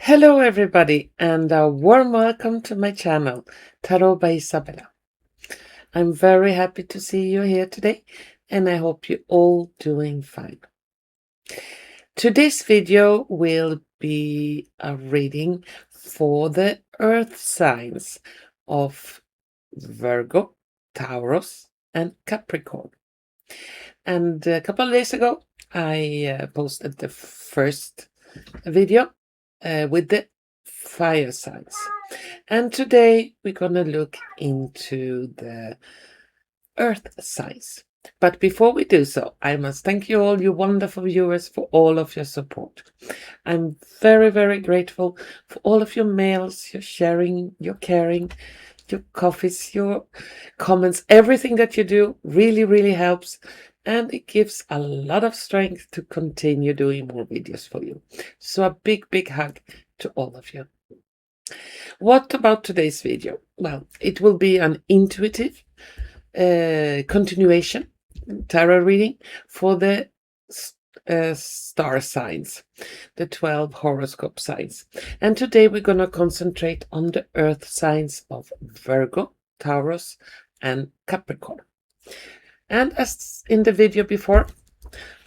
Hello everybody and a warm welcome to my channel, Tarot by Izabela. I'm very happy to see you here today and I hope you're all doing fine. Today's video will be a reading for the earth signs of Virgo, Taurus and Capricorn. And a couple of days ago I posted the first video with the fire signs. And today we're gonna look into the earth signs. But before we do so, I must thank you all, you wonderful viewers, for all of your support. I'm very, very grateful for all of your mails, your sharing, your caring, your coffees, your comments. Everything that you do really, really helps. And it gives a lot of strength to continue doing more videos for you. So a big, big hug to all of you. What about today's video? Well, it will be an intuitive continuation tarot reading for the star signs, the 12 horoscope signs. And today we're going to concentrate on the earth signs of Virgo, Taurus, and Capricorn. And as in the video before,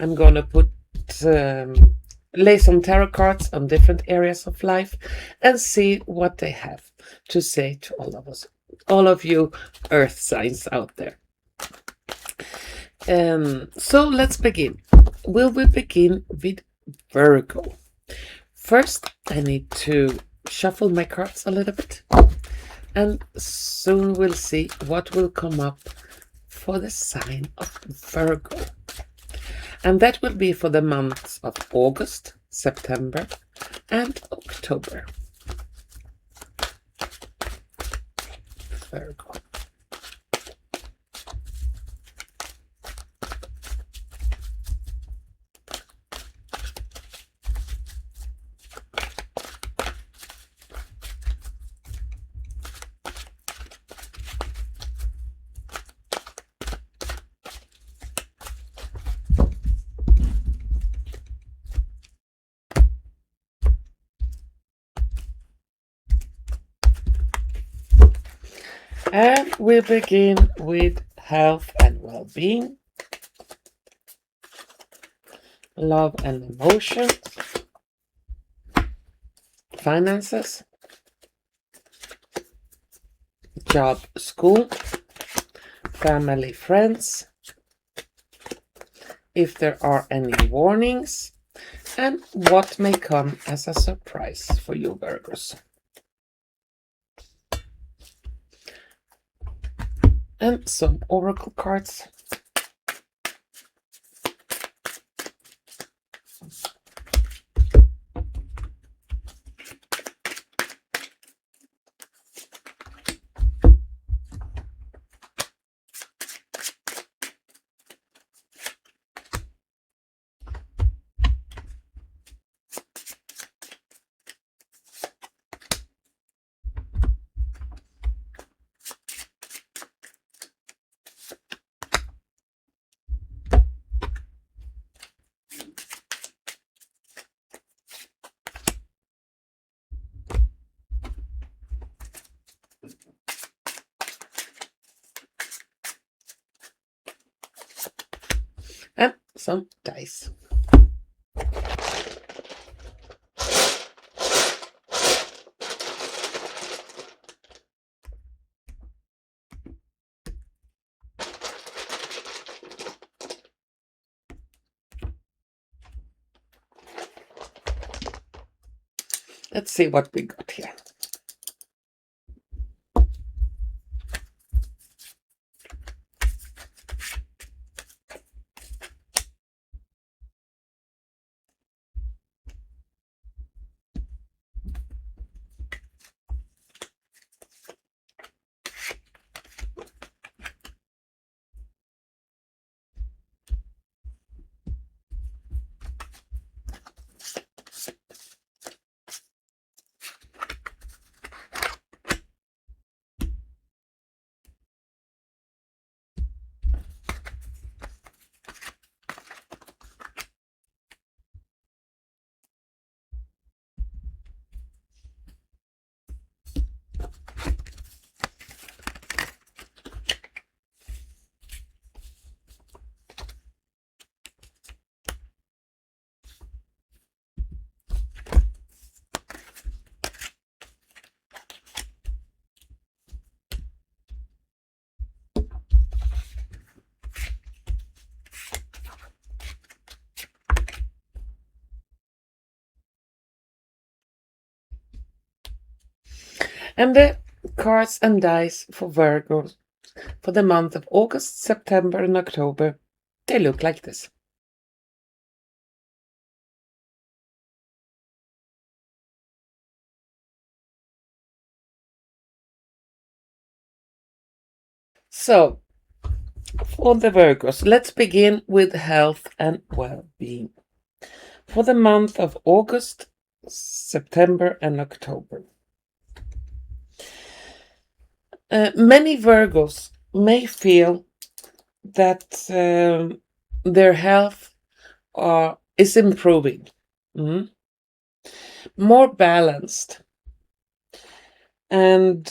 I'm going to lay some tarot cards on different areas of life and see what they have to say to all of us, all of you earth signs out there. So let's begin. We begin with Virgo. First, I need to shuffle my cards a little bit, and soon we'll see what will come up for the sign of Virgo. And that will be for the months of August, September, and October. Virgo. And we begin with health and well-being, love and emotions, finances, job, school, family, friends, if there are any warnings, and what may come as a surprise for you Virgos. And some oracle cards. And some dice. Let's see what we got here. And the cards and dice for Virgo for the month of August, September, and October, they look like this. So, for the Virgos, let's begin with health and well-being. For the month of August, September, and October. Many Virgos may feel that their health is improving, more balanced, and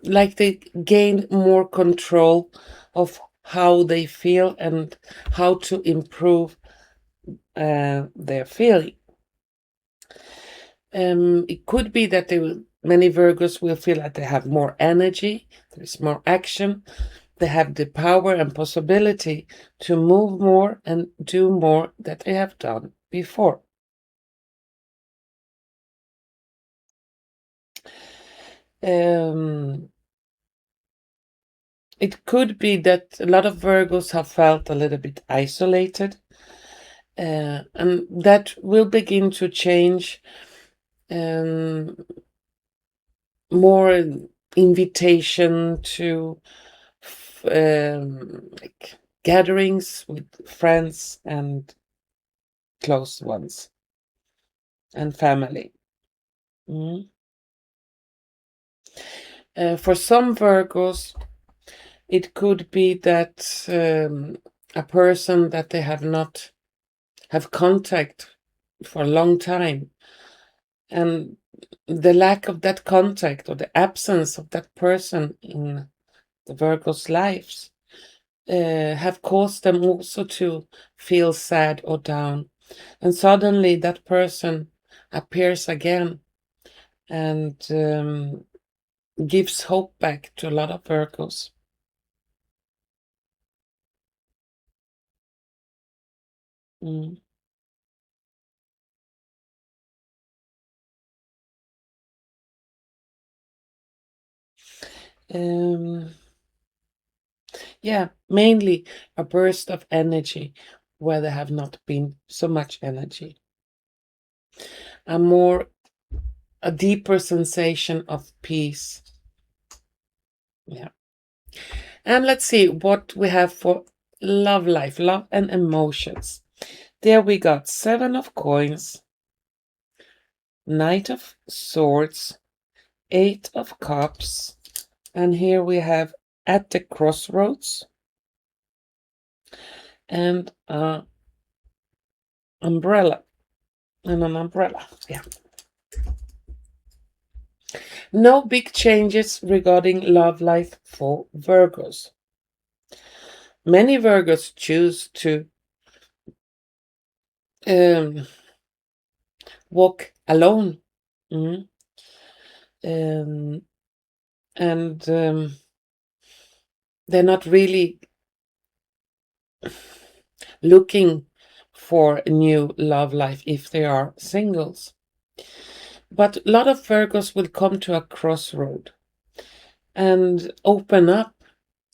like they gain more control of how they feel and how to improve their feeling. It could be that many Virgos will feel that they have more energy, there's more action, they have the power and possibility to move more and do more that they have done before. It could be that a lot of Virgos have felt a little bit isolated, and that will begin to change. More invitation to like gatherings with friends and close ones and family. For some Virgos, it could be that a person that they have not have contact for a long time, and the lack of that contact or the absence of that person in the Virgos' lives have caused them also to feel sad or down. And suddenly that person appears again and gives hope back to a lot of Virgos. Yeah, mainly a burst of energy where there have not been so much energy. A deeper sensation of peace. Yeah. And let's see what we have for love life, love and emotions. There we got 7 of coins, Knight of swords, 8 of cups, and here we have at the crossroads and an umbrella. Yeah. No big changes regarding love life for Virgos. Many Virgos choose to walk alone. And they're not really looking for a new love life if they are singles. But a lot of Virgos will come to a crossroad and open up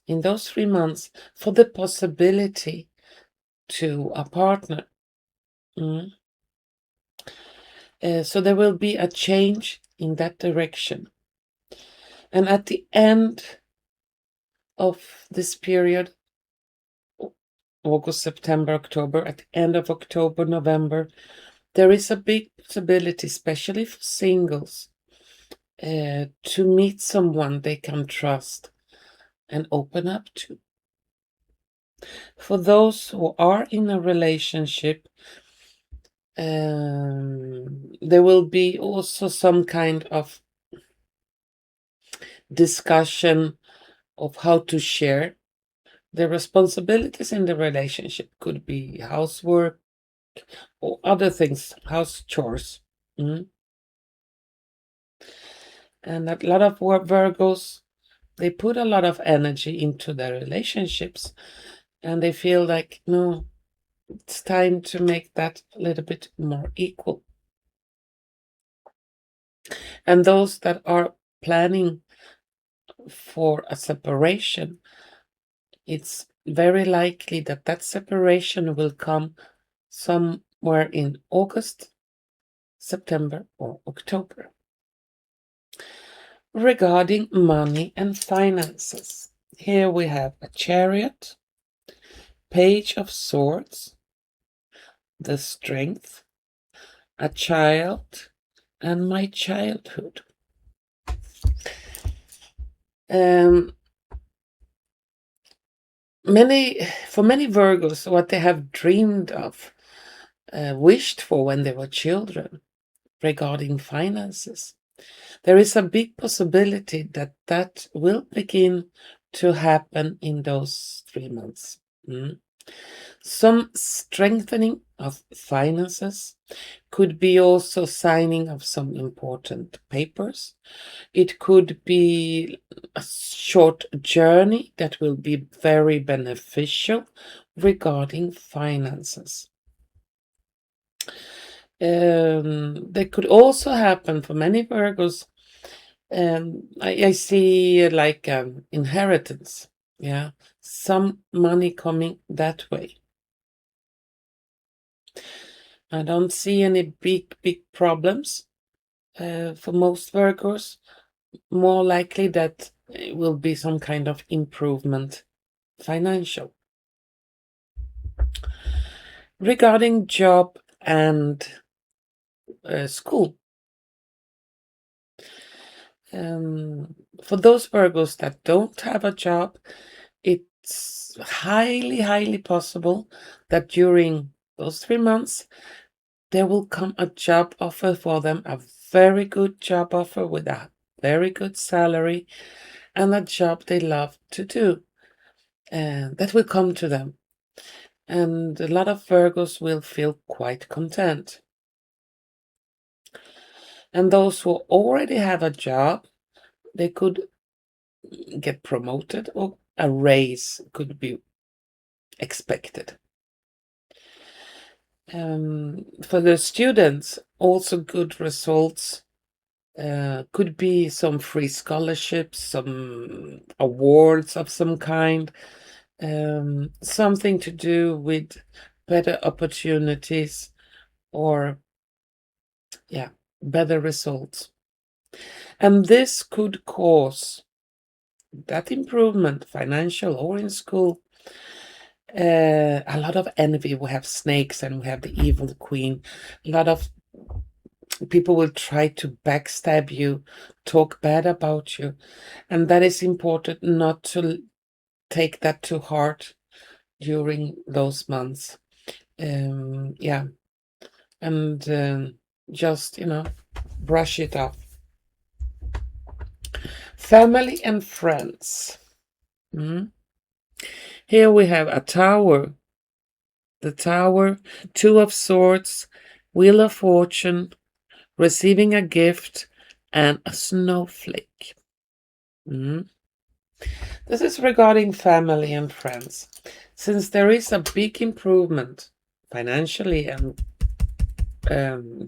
in those 3 months for the possibility to a partner. So there will be a change in that direction. And at the end of this period, August, September, October, at the end of October, November, there is a big possibility, especially for singles, to meet someone they can trust and open up to. For those who are in a relationship, there will be also some kind of discussion of how to share the responsibilities in the relationship. Could be housework or other things, house chores. And a lot of Virgos, they put a lot of energy into their relationships, and they feel like, no, it's time to make that a little bit more equal. And those that are planning for a separation, it's very likely that that separation will come somewhere in August, September, or October. Regarding money and finances, here we have a Chariot, Page of Swords, the Strength, a Child, and my childhood. For many Virgos, what they have dreamed of, wished for when they were children regarding finances, there is a big possibility that that will begin to happen in those 3 months. Some strengthening of finances could be also signing of some important papers. It could be a short journey that will be very beneficial regarding finances. They could also happen for many Virgos. I see like inheritance. Yeah, some money coming that way. I don't see any big problems for most Virgos. More likely that it will be some kind of improvement financial. Regarding job and school. For those Virgos that don't have a job, it's highly possible that during those 3 months, there will come a job offer for them, a very good job offer with a very good salary and a job they love to do. And that will come to them. And a lot of Virgos will feel quite content. And those who already have a job, they could get promoted or a raise could be expected. For the students, also good results. Could be some free scholarships, some awards of some kind, something to do with better opportunities or better results. And this could cause that improvement, financial or in school, a lot of envy. We have snakes and we have the evil queen. A lot of people will try to backstab you, talk bad about you. And that is important not to take that to heart during those months. And just, brush it off. Family and friends. Here we have a Tower. The Tower, Two of Swords, Wheel of Fortune, receiving a gift, and a snowflake. This is regarding family and friends. Since there is a big improvement financially and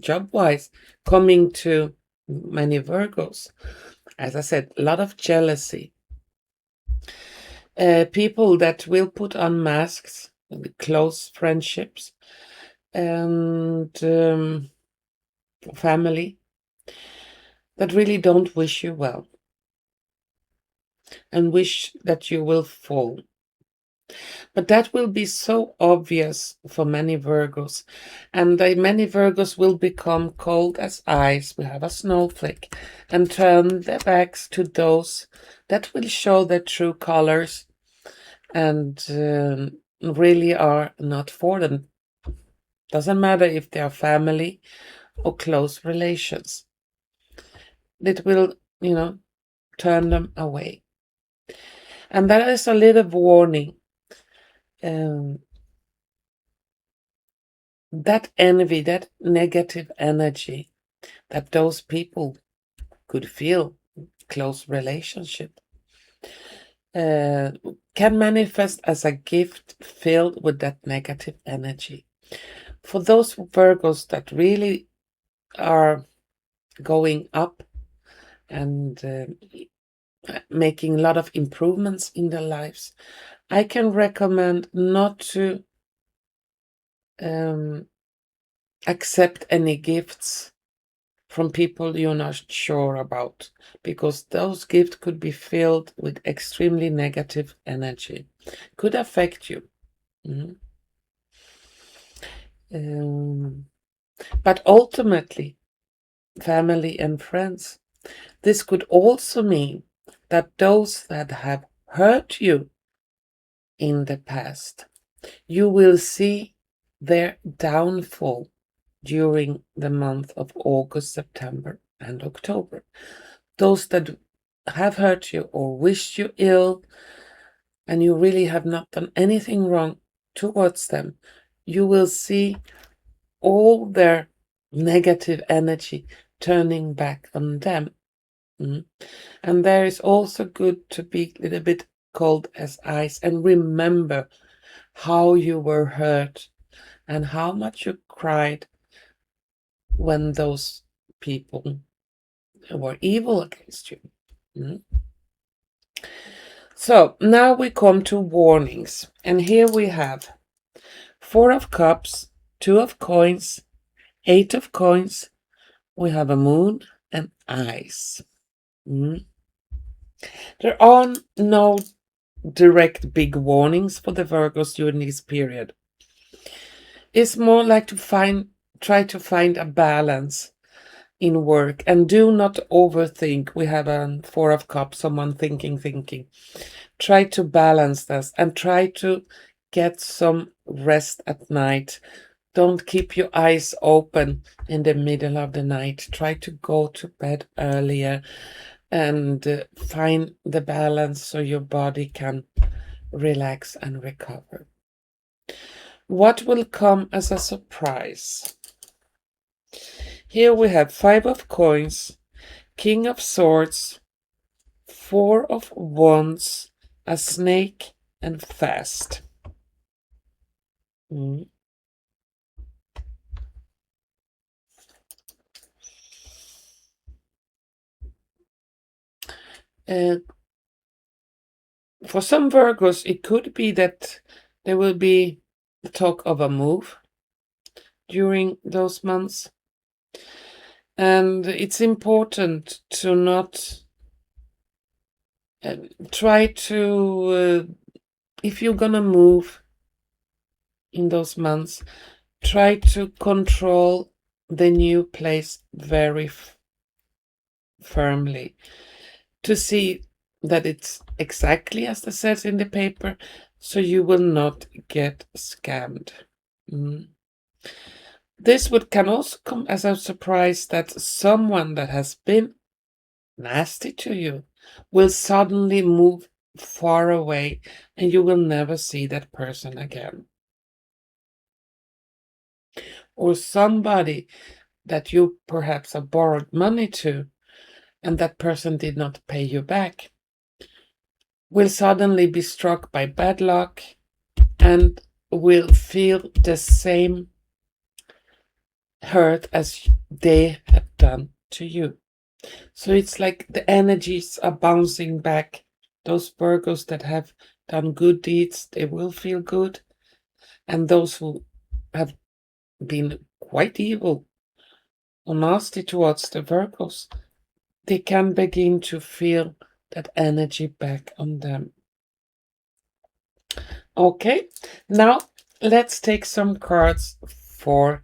job-wise coming to many Virgos, as I said, a lot of jealousy. People that will put on masks, close friendships, and family that really don't wish you well and wish that you will fall. But that will be so obvious for many Virgos, and many Virgos will become cold as ice. We have a snowflake and turn their backs to those that will show their true colors and really are not for them. Doesn't matter if they are family or close relations. It will, turn them away. And that is a little warning. That envy, that negative energy that those people could feel, close relationship, can manifest as a gift filled with that negative energy. For those Virgos that really are going up and making a lot of improvements in their lives, I can recommend not to accept any gifts from people you're not sure about, because those gifts could be filled with extremely negative energy, could affect you. But ultimately, family and friends, this could also mean that those that have hurt you in the past, you will see their downfall during the month of August, September, and October. Those that have hurt you or wished you ill, and you really have not done anything wrong towards them, you will see all their negative energy turning back on them. And there is also good to be a little bit cold as ice and remember how you were hurt and how much you cried when those people were evil against you. So now we come to warnings, and here we have 4 of Cups, 2 of Coins, 8 of Coins, we have a Moon and Ice. There are no direct big warnings for the Virgos during this period. It's more like try to find a balance in work, and do not overthink. We have a 4 of Cups, someone thinking. Try to balance this and try to get some rest at night. Don't keep your eyes open in the middle of the night. Try to go to bed earlier and find the balance so your body can relax and recover. What will come as a surprise? Here we have 5 of Coins, King of Swords, 4 of Wands, a Snake, and Fast. For some Virgos, it could be that there will be talk of a move during those months. And it's important to not try to, if you're gonna move in those months, try to control the new place very firmly to see that it's exactly as it says in the paper, so you will not get scammed. This can also come as a surprise that someone that has been nasty to you will suddenly move far away and you will never see that person again. Or somebody that you perhaps have borrowed money to and that person did not pay you back will suddenly be struck by bad luck and will feel the same hurt as they have done to you. So it's like the energies are bouncing back. Those Virgos that have done good deeds, they will feel good. And those who have been quite evil or nasty towards the Virgos, they can begin to feel that energy back on them. Okay, now let's take some cards for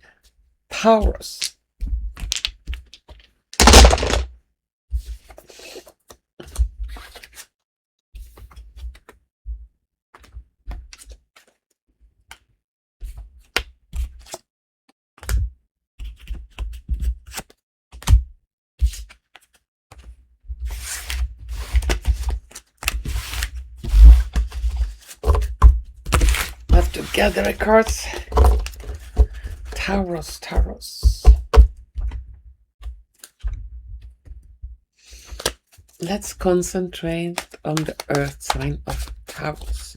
Taurus. Have to gather the cards. Taurus. Let's concentrate on the earth sign of Taurus.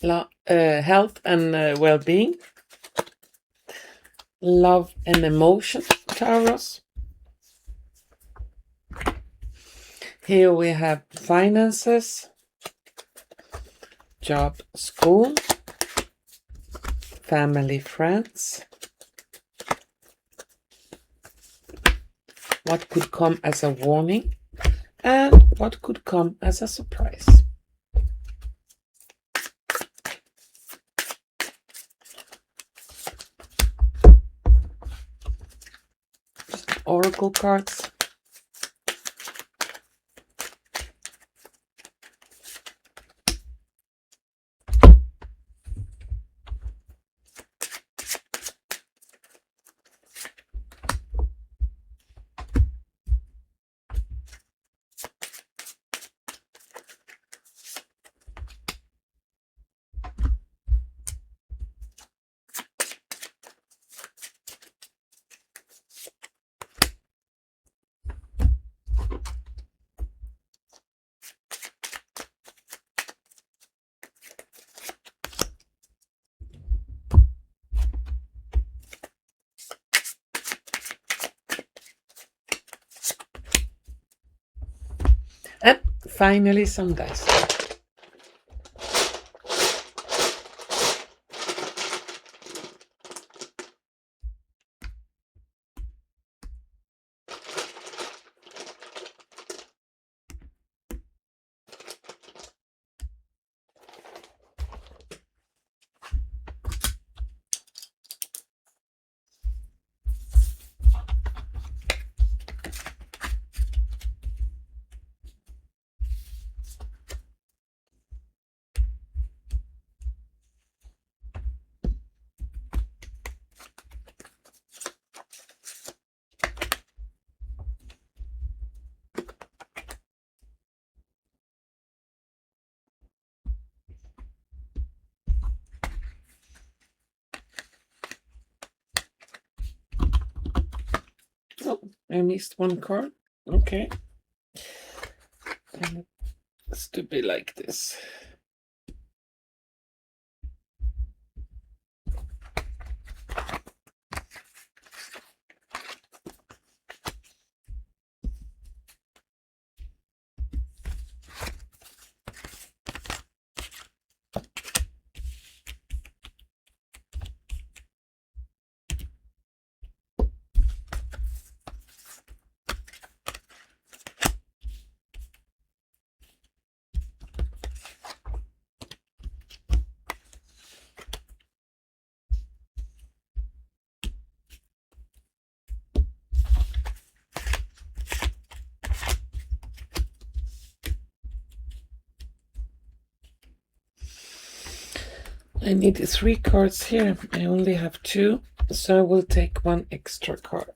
health and well-being, love and emotion, Taurus. Here we have finances, job, school, family, friends. What could come as a warning and what could come as a surprise. Oracle cards. And finally, some dice. Oh, I missed one card. Okay. And it's to be like this. I need 3 cards here. I only have 2, so I will take 1 extra card.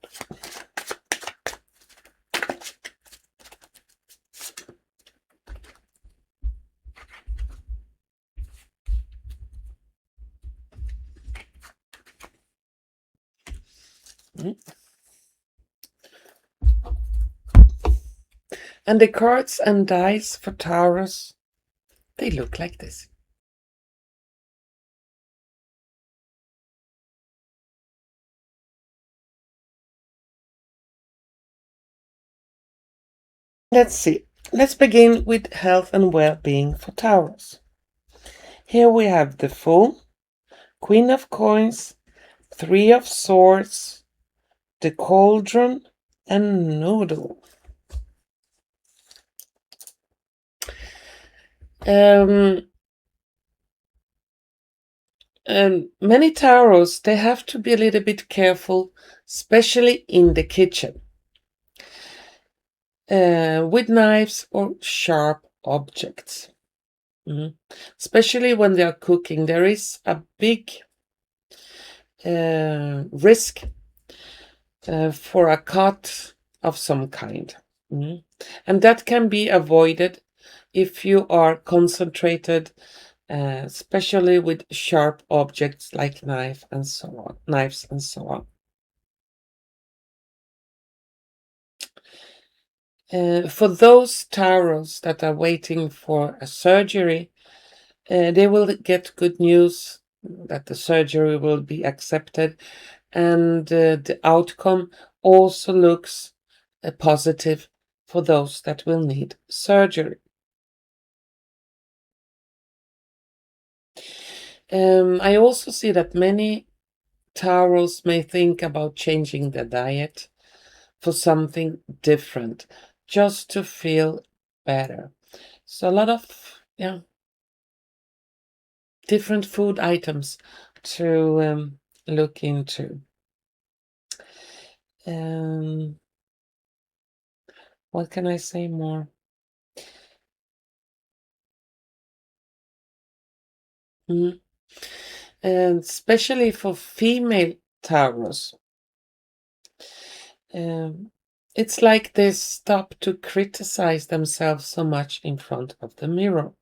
And the cards and dice for Taurus, they look like this. Let's see. Let's begin with health and well-being for Taurus. Here we have the Fool, Queen of Coins, 3 of Swords, the Cauldron, and Noodle. Many Taurus, they have to be a little bit careful, especially in the kitchen, with knives or sharp objects. Especially when they are cooking, there is a big risk for a cut of some kind. And that can be avoided if you are concentrated, especially with sharp objects like knives and so on. For those Taurus that are waiting for a surgery, They will get good news that the surgery will be accepted, and the outcome also looks positive for those that will need surgery. I also see that many Taurus may think about changing their diet for something different, just to feel better. So a lot of different food items to look into. What can I say more? And especially for female Taurus, it's like they stop to criticize themselves so much in front of the mirror,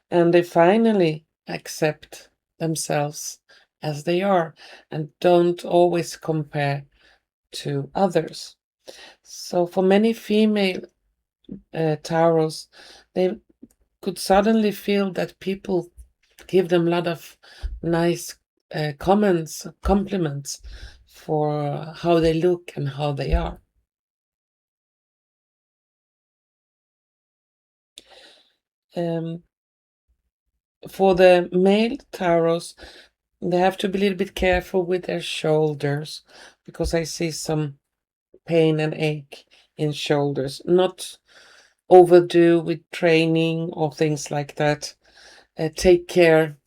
and they finally accept themselves as they are and don't always compare to others. So for many female Taurus, they could suddenly feel that people give them a lot of nice comments, compliments for how they look and how they are. For the male Taurus, they have to be a little bit careful with their shoulders, because I see some pain and ache in shoulders. Not overdo with training or things like that. Take care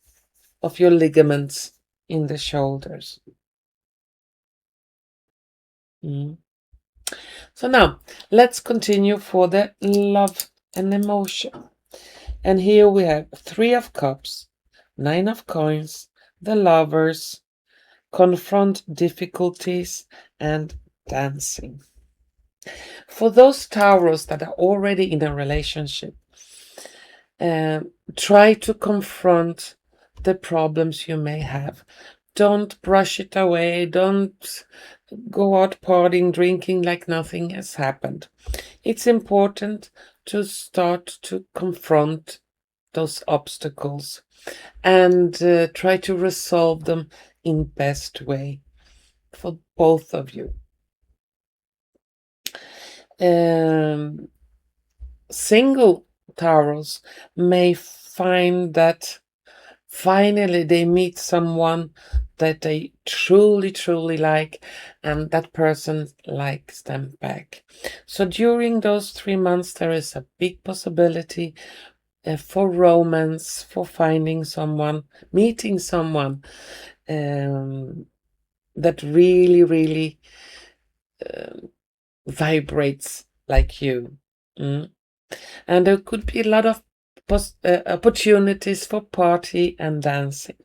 of your ligaments in the shoulders. So now let's continue for the love and emotion. And here we have 3 of Cups, 9 of Coins, the Lovers, confront difficulties, and dancing. For those Taurus that are already in a relationship, try to confront the problems you may have. Don't brush it away. Don't go out partying, drinking like nothing has happened. It's important to start to confront those obstacles and try to resolve them in best way for both of you. Single Taurus may find that finally they meet someone that they truly like, and that person likes them back. So during those 3 months, there is a big possibility for romance, for finding someone, meeting someone that really vibrates like you. And there could be a lot of opportunities for party and dancing.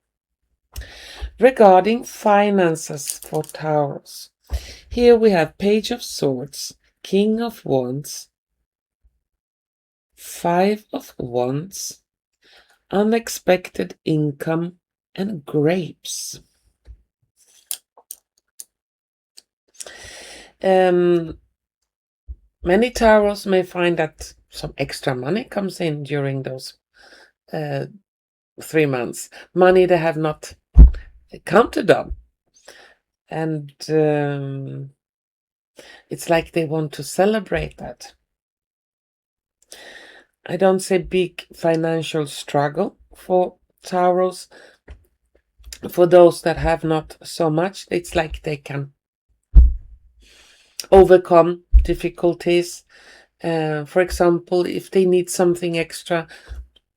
Regarding finances for Taurus, here we have Page of Swords, King of Wands, 5 of Wands, unexpected income, and grapes. Many Taurus may find that some extra money comes in during those 3 months, money they have not counted on, and it's like they want to celebrate that. I don't say big financial struggle for Taurus. For those that have not so much, it's like they can overcome difficulties. For example, if they need something extra,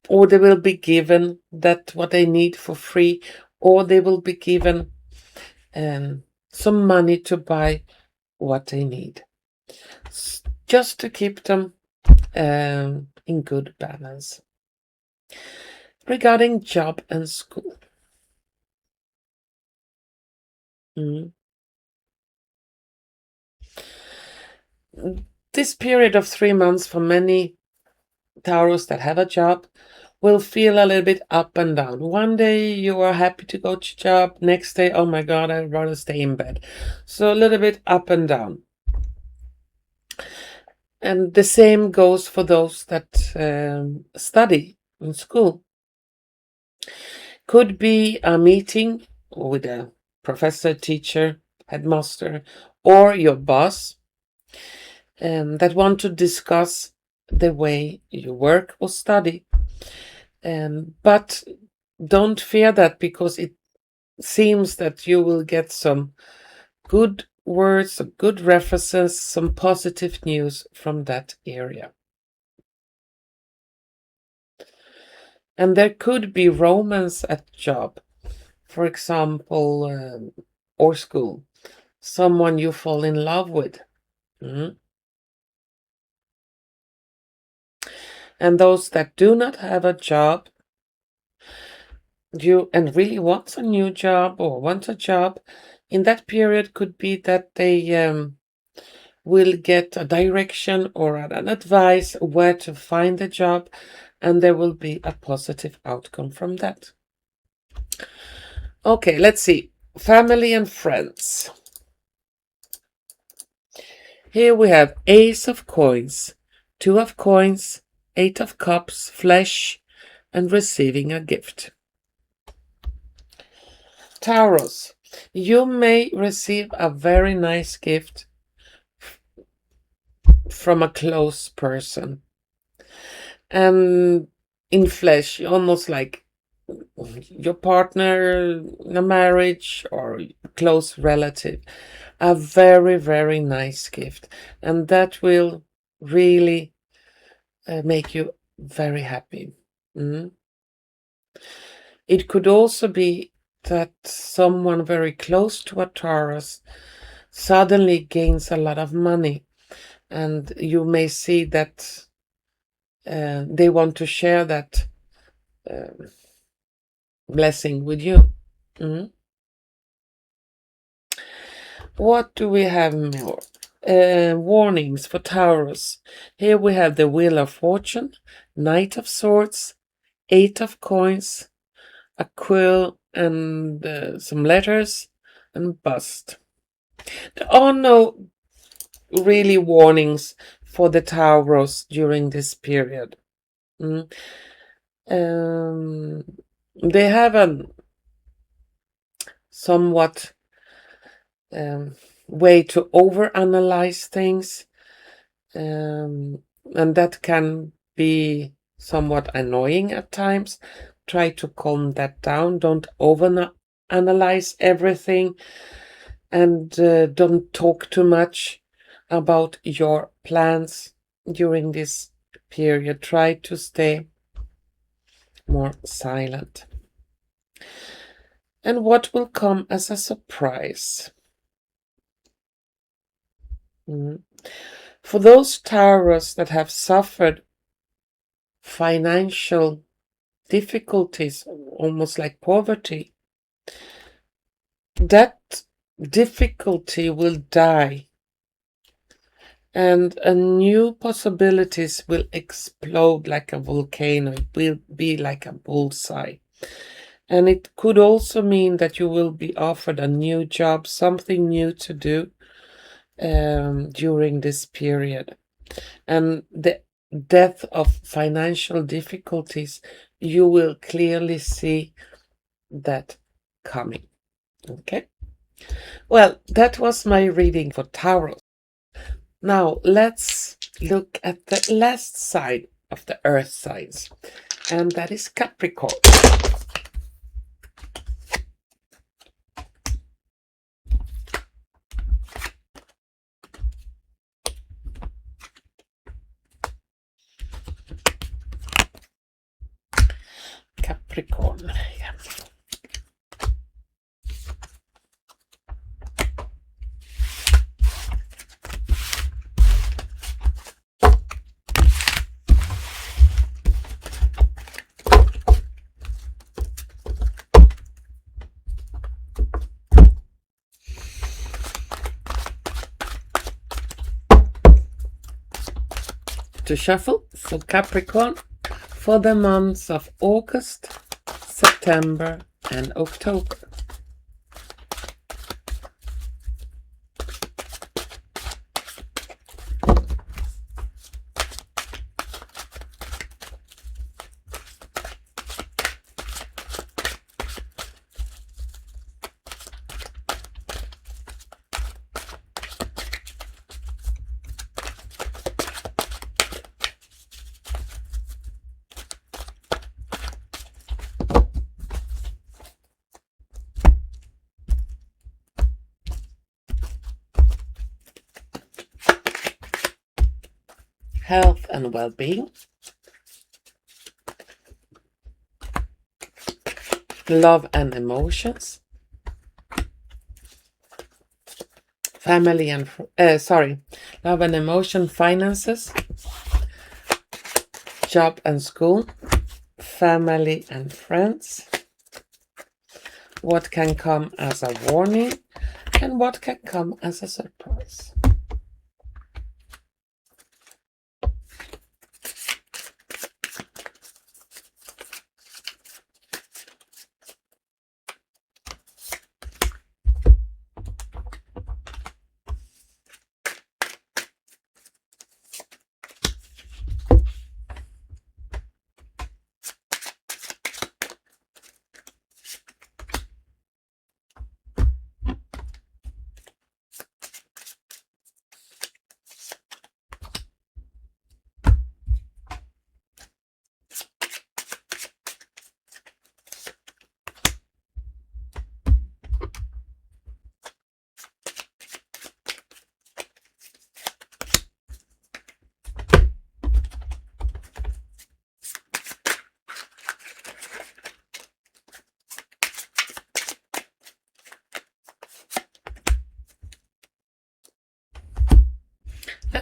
or they will be given that what they need for free, or they will be given some money to buy what they need, just to keep them in good balance. Regarding job and school, this period of 3 months for many Taurus that have a job will feel a little bit up and down. One day you are happy to go to job, next day, oh my God, I'd rather stay in bed. So a little bit up and down. And the same goes for those that study in school. Could be a meeting with a professor, teacher, headmaster, or your boss that want to discuss the way you work or study. But don't fear that, because it seems that you will get some good words, some good references, some positive news from that area. And there could be romance at job, for example, or school, someone you fall in love with. And those that do not have a job, and really want a new job or want a job, in that period could be that they will get a direction or an advice where to find a job, and there will be a positive outcome from that. Okay, let's see. Family and friends. Here we have Ace of Coins, Two of Coins, Eight of Cups, Flesh, and receiving a gift. Taurus, you may receive a very nice gift from a close person. And in flesh, almost like your partner in a marriage or close relative. A very, very nice gift. And that will really make you very happy. It could also be that someone very close to a Taurus suddenly gains a lot of money, and you may see that they want to share that blessing with you. What do we have more? Warnings for Taurus. Here we have the Wheel of Fortune, Knight of Swords, Eight of Coins, a quill and some letters, and bust. There are no really warnings for the Taurus during this period. They have a somewhat way to overanalyze things, and that can be somewhat annoying at times. Try to calm that down. Don't overanalyze everything, and don't talk too much about your plans during this period. Try to stay more silent. And what will come as a surprise? For those Taurus that have suffered financial difficulties, almost like poverty, that difficulty will die, and a new possibilities will explode like a volcano. It will be like a bullseye. And it could also mean that you will be offered a new job, something new to do during this period. And the death of financial difficulties, you will clearly see that coming. Okay? Well, that was my reading for Taurus. Now, let's look at the last side of the earth signs, and that is Capricorn. Capricorn. Yeah. To shuffle for Capricorn for the months of August, September, and October. and well-being, love and emotions, family and love and emotion, finances, job and school, family and friends, what can come as a warning, and what can come as a surprise.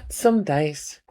Some dice.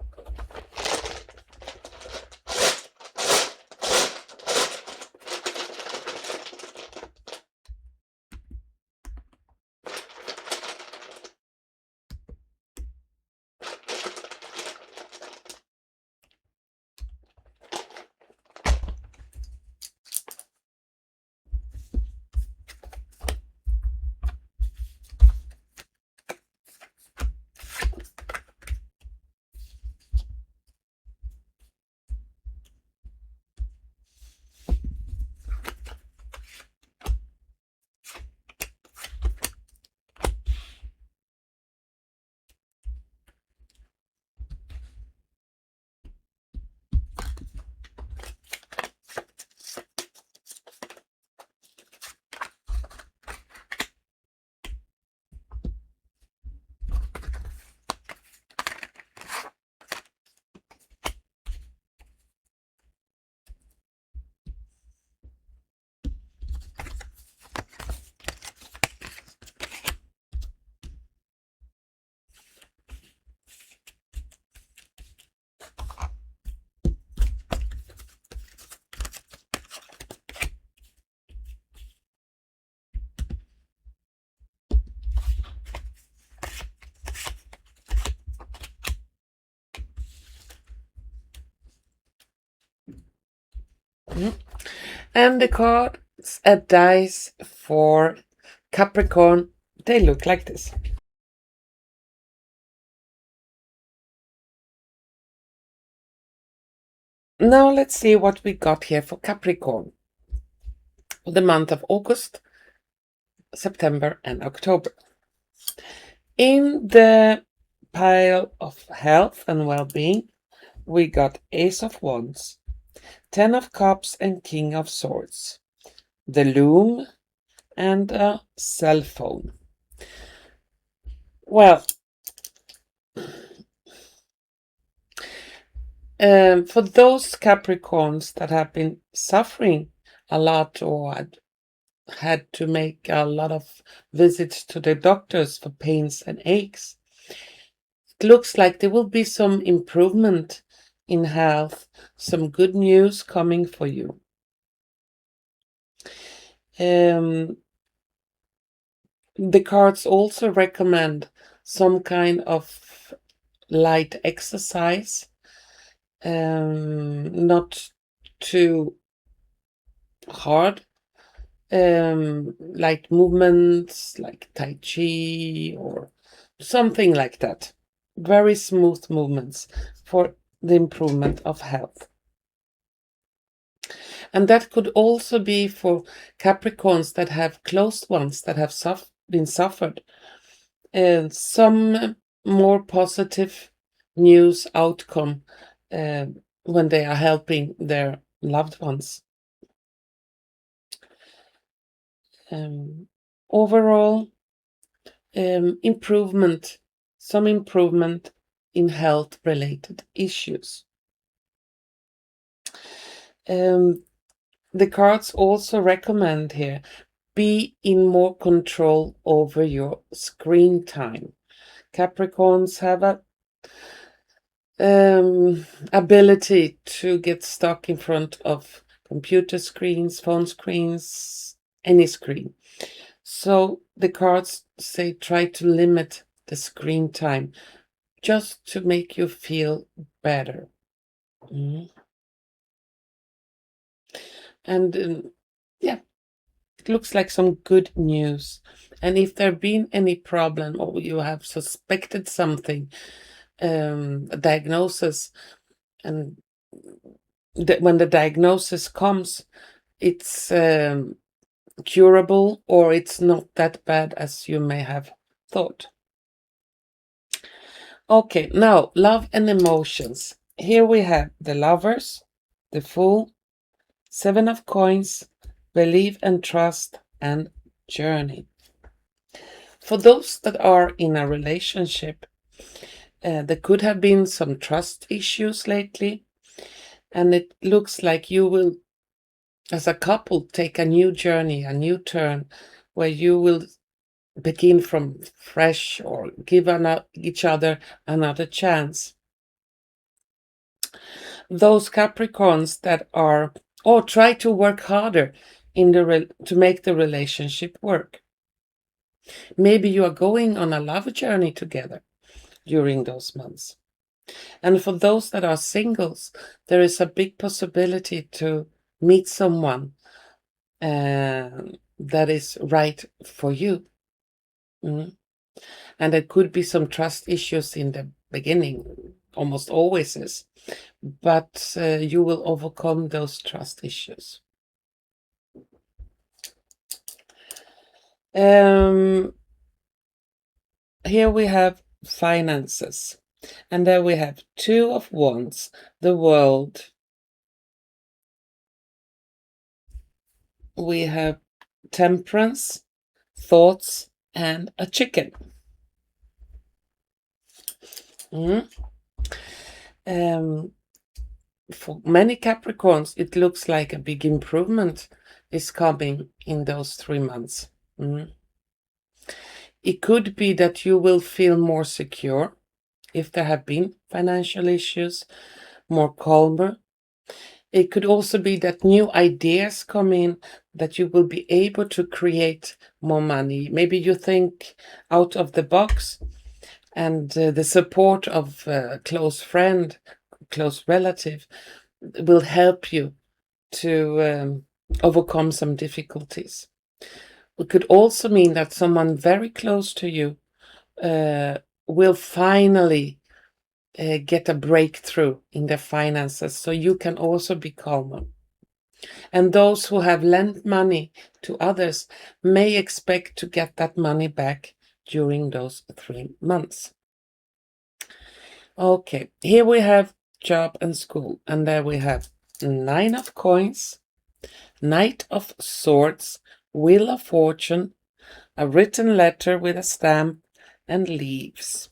And the cards at dice for Capricorn, they look like this. Now let's see what we got here for Capricorn. The month of August, September, and October. In the pile of health and well-being, we got Ace of Wands, Ten of Cups, and King of Swords, the Loom, and a cell phone. Well, for those Capricorns that have been suffering a lot or had to make a lot of visits to the doctors for pains and aches, it looks like there will be some improvement in health, some good news coming for you. The cards also recommend some kind of light exercise, not too hard, light movements like Tai Chi or something like that. Very smooth movements for the improvement of health. And that could also be for Capricorns that have closed ones that have been suffered. And some more positive news outcome when they are helping their loved ones. Overall, some improvement in health-related issues. The cards also recommend here, be in more control over your screen time. Capricorns have a ability to get stuck in front of computer screens, phone screens, any screen. So the cards say try to limit the screen time just to make you feel better. And yeah, it looks like some good news. And if there been any problem or you have suspected something, a diagnosis, and when the diagnosis comes, it's curable or it's not that bad as you may have thought. Okay, now love and emotions. Here we have the Lovers, the Fool, Seven of Coins, Believe and Trust, and Journey. For those that are in a relationship, there could have been some trust issues lately, and it looks like you will, as a couple, take a new journey, a new turn, where you will begin from fresh or give each other another chance. Those Capricorns that are, or try to work harder to make the relationship work. Maybe you are going on a love journey together during those months. And for those that are singles, there is a big possibility to meet someone that is right for you. And there could be some trust issues in the beginning, almost always is, but you will overcome those trust issues. Here we have finances, and there we have Two of Wands, the World. We have Temperance, Thoughts, and a chicken. For many Capricorns, it looks like a big improvement is coming in those 3 months. It could be that you will feel more secure if there have been financial issues, more calmer. It could also be that new ideas come in, that you will be able to create more money. Maybe you think out of the box, and the support of a close friend, close relative will help you to overcome some difficulties. It could also mean that someone very close to you will finally get a breakthrough in their finances, so you can also be calmer. And those who have lent money to others may expect to get that money back during those 3 months. Okay, here we have job and school, and there we have Nine of Coins, Knight of Swords, Wheel of Fortune, a written letter with a stamp, and Leaves.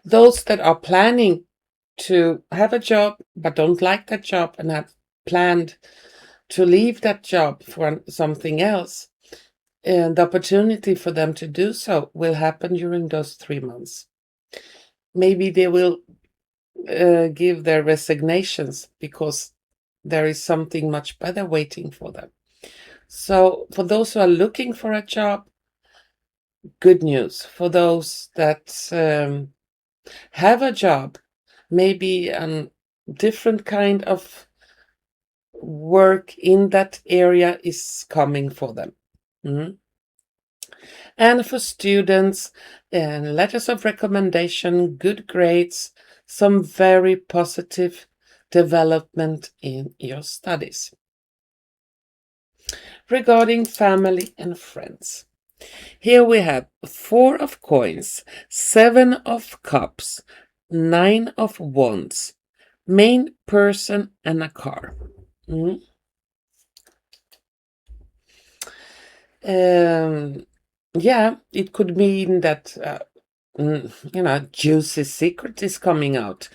Those that are planning to have a job but don't like that job and have planned to leave that job for something else, and the opportunity for them to do so will happen during those 3 months. Maybe they will give their resignations because there is something much better waiting for them. So for those who are looking for a job, good news. For those that have a job, maybe a different kind of work in that area is coming for them. And for students, letters of recommendation, good grades, some very positive development in your studies. Regarding family and friends, here we have Four of Coins, Seven of Cups, Nine of Wands, main person, and a car. Yeah, it could mean that juicy secret is coming out.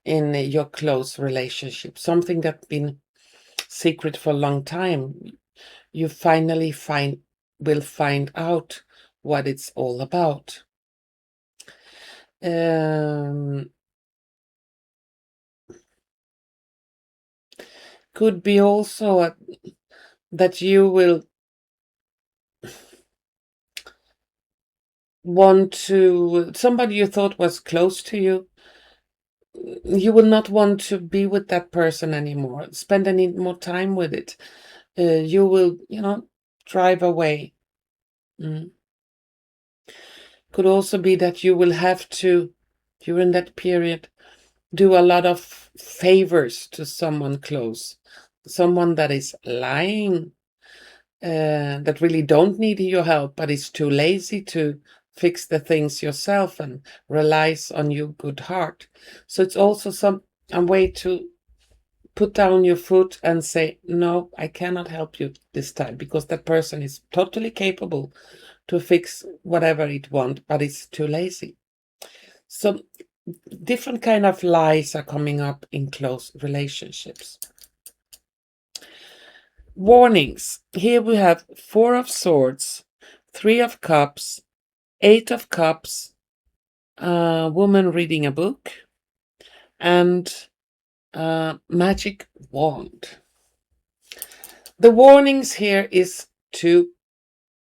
in your close relationship, something that's been secret for a long time. You finally will find out what it's all about. Could be also that you will want to, somebody you thought was close to you, you will not want to be with that person anymore, spend any more time with it. You will, drive away. Could also be that you will have to, during that period, do a lot of favors to someone close, someone that is lying, that really don't need your help, but is too lazy to fix the things yourself and relies on your good heart. So it's also a way to put down your foot and say, no, I cannot help you this time, because that person is totally capable to fix whatever it wants, but it's too lazy. So different kind of lies are coming up in close relationships. Warnings. Here we have 4 of Swords, 3 of Cups, 8 of Cups, a woman reading a book, and a magic wand. The warnings here is to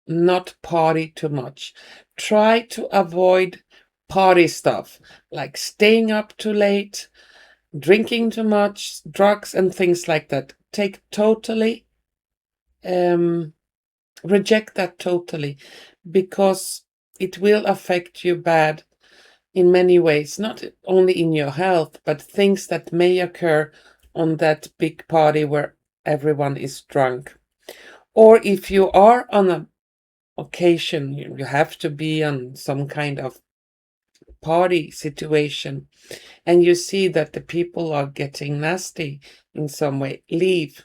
not party too much. Try to avoid party stuff like staying up too late, drinking too much, drugs and things like that. Reject that totally, because it will affect you bad in many ways, not only in your health, but things that may occur on that big party where everyone is drunk. Or if you are on an occasion, you have to be on some kind of party situation, and you see that the people are getting nasty in some way, leave.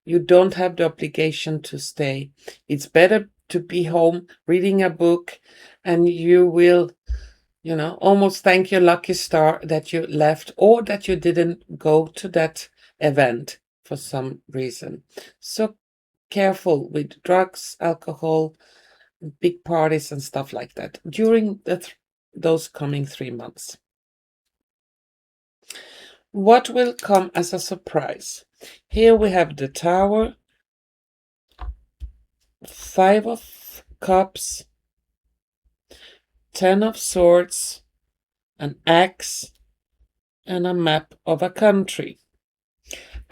You don't have the obligation to stay. It's better to be home reading a book, and you will, almost thank your lucky star that you left or that you didn't go to that event for some reason. So careful with drugs, alcohol, big parties and stuff like that during those coming 3 months. What will come as a surprise? Here we have the Tower, 5 of Cups, 10 of Swords, an axe, and a map of a country.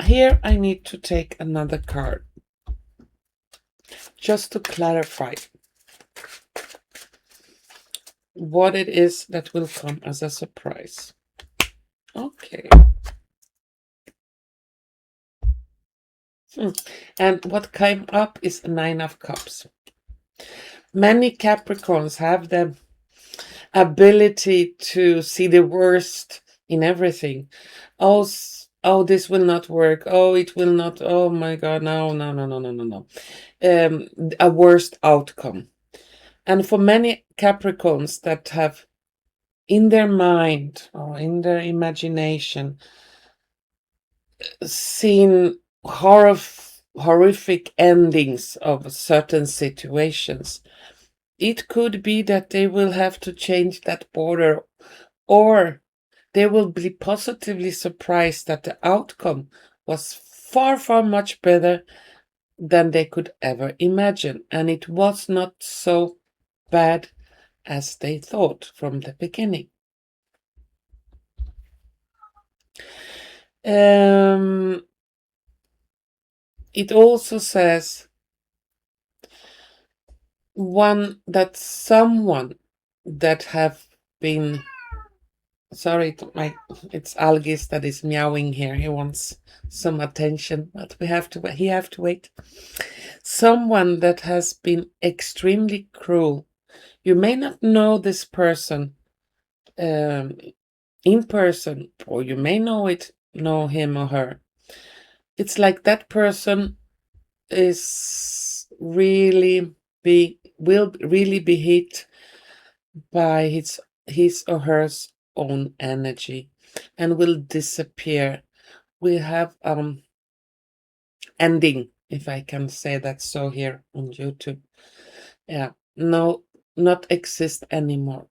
Here I need to take another card just to clarify what it is that will come as a surprise. Okay. And what came up is a 9 of Cups. Many Capricorns have the ability to see the worst in everything. Oh, this will not work. Oh, it will not. Oh my God, no. A worst outcome. And for many Capricorns that have in their mind or in their imagination seen horrific endings of certain situations, it could be that they will have to change that border, or they will be positively surprised that the outcome was far, far much better than they could ever imagine. And it was not so bad as they thought from the beginning. It also says someone that have been, sorry, it's Algis that is meowing here. He wants some attention, but he have to wait. Someone that has been extremely cruel. You may not know this person in person, or you may know him or her. It's like that person is will really be hit by his or her own energy. and will disappear. We have ending, if I can say that so, here on YouTube. Yeah, no, not exist anymore.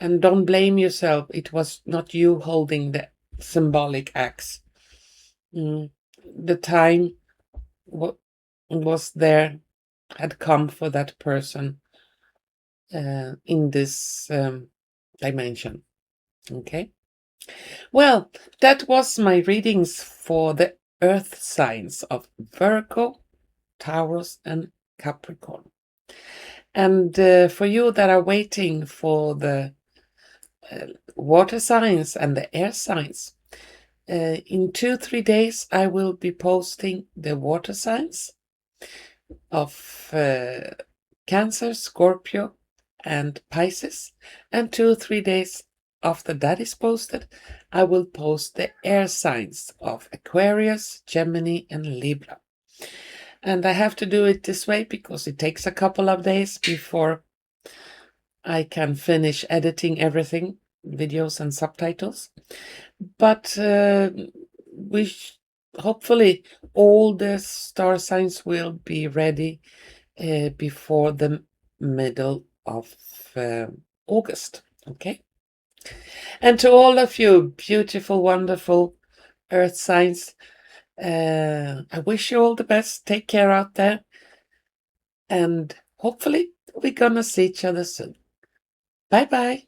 And don't blame yourself. It was not you holding the symbolic axe. The time was there, had come for that person in this dimension. Okay. Well, that was my readings for the earth signs of Virgo, Taurus, and Capricorn. And for you that are waiting for the water signs and the air signs, in 2-3 days I will be posting the water signs of Cancer, Scorpio, and Pisces. And 2-3 days after that is posted, I will post the air signs of Aquarius, Gemini, and Libra. And I have to do it this way because it takes a couple of days before I can finish editing everything, videos and subtitles. But hopefully all the star signs will be ready before the middle of August. Okay. And to all of you beautiful, wonderful earth signs, I wish you all the best. Take care out there. And hopefully we're gonna see each other soon. Bye bye.